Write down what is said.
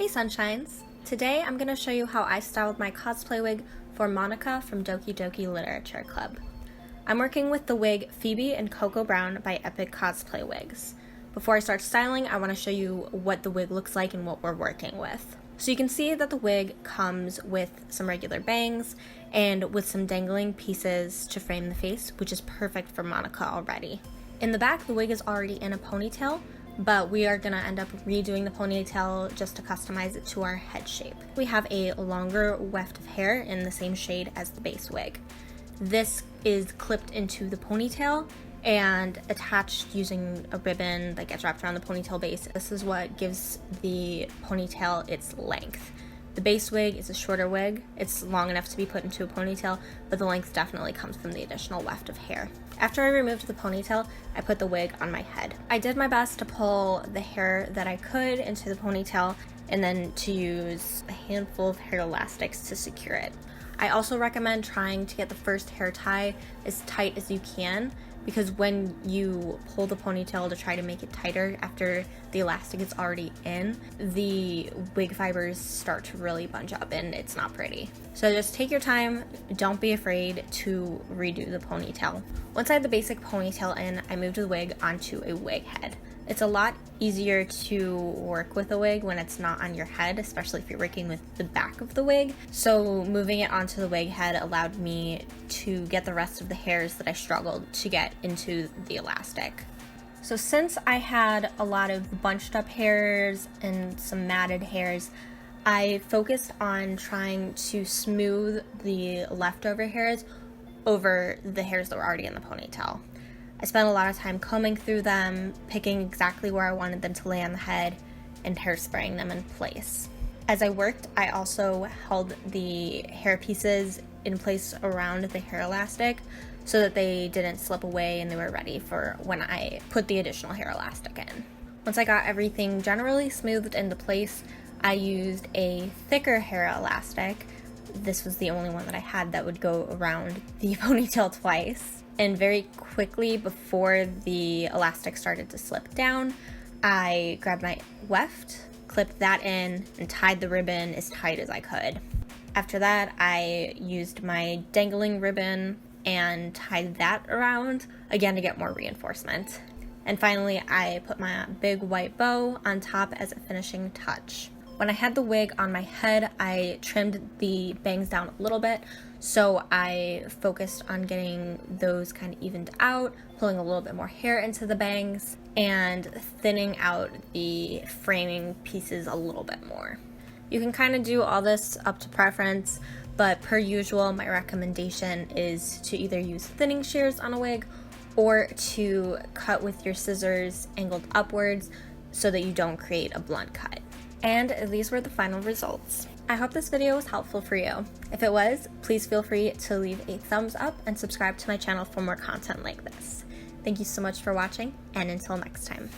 Hey Sunshines! Today I'm going to show you how I styled my cosplay wig for Monika from Doki Doki Literature Club. I'm working with the wig Phoebe and Cocoa Brown by Epic Cosplay Wigs. Before I start styling, I want to show you what the wig looks like and what we're working with. So you can see that the wig comes with some regular bangs and with some dangling pieces to frame the face, which is perfect for Monika already. In the back, the wig is already in a ponytail, but we are going to end up redoing the ponytail just to customize it to our head shape. We have a longer weft of hair in the same shade as the base wig. This is clipped into the ponytail and attached using a ribbon that gets wrapped around the ponytail base. This is what gives the ponytail its length. The base wig is a shorter wig. It's long enough to be put into a ponytail, but the length definitely comes from the additional weft of hair. After I removed the ponytail, I put the wig on my head. I did my best to pull the hair that I could into the ponytail and then to use a handful of hair elastics to secure it. I also recommend trying to get the first hair tie as tight as you can, because when you pull the ponytail to try to make it tighter after the elastic is already in, the wig fibers start to really bunch up and it's not pretty. So just take your time, don't be afraid to redo the ponytail. Once I had the basic ponytail in, I moved the wig onto a wig head. It's a lot easier to work with a wig when it's not on your head, especially if you're working with the back of the wig. So moving it onto the wig head allowed me to get the rest of the hairs that I struggled to get into the elastic. So since I had a lot of bunched up hairs and some matted hairs, I focused on trying to smooth the leftover hairs over the hairs that were already in the ponytail. I spent a lot of time combing through them, picking exactly where I wanted them to lay on the head, and hairspraying them in place. As I worked, I also held the hair pieces in place around the hair elastic so that they didn't slip away and they were ready for when I put the additional hair elastic in. Once I got everything generally smoothed into place, I used a thicker hair elastic. This was the only one that I had that would go around the ponytail twice. And very quickly, before the elastic started to slip down, I grabbed my weft, clipped that in, and tied the ribbon as tight as I could. After that, I used my dangling ribbon and tied that around, again to get more reinforcement. And finally, I put my big white bow on top as a finishing touch. When I had the wig on my head, I trimmed the bangs down a little bit, so I focused on getting those kind of evened out, pulling a little bit more hair into the bangs, and thinning out the framing pieces a little bit more. You can kind of do all this up to preference, but per usual, my recommendation is to either use thinning shears on a wig or to cut with your scissors angled upwards so that you don't create a blunt cut. And these were the final results. I hope this video was helpful for you. If it was, please feel free to leave a thumbs up and subscribe to my channel for more content like this. Thank you so much for watching, and until next time.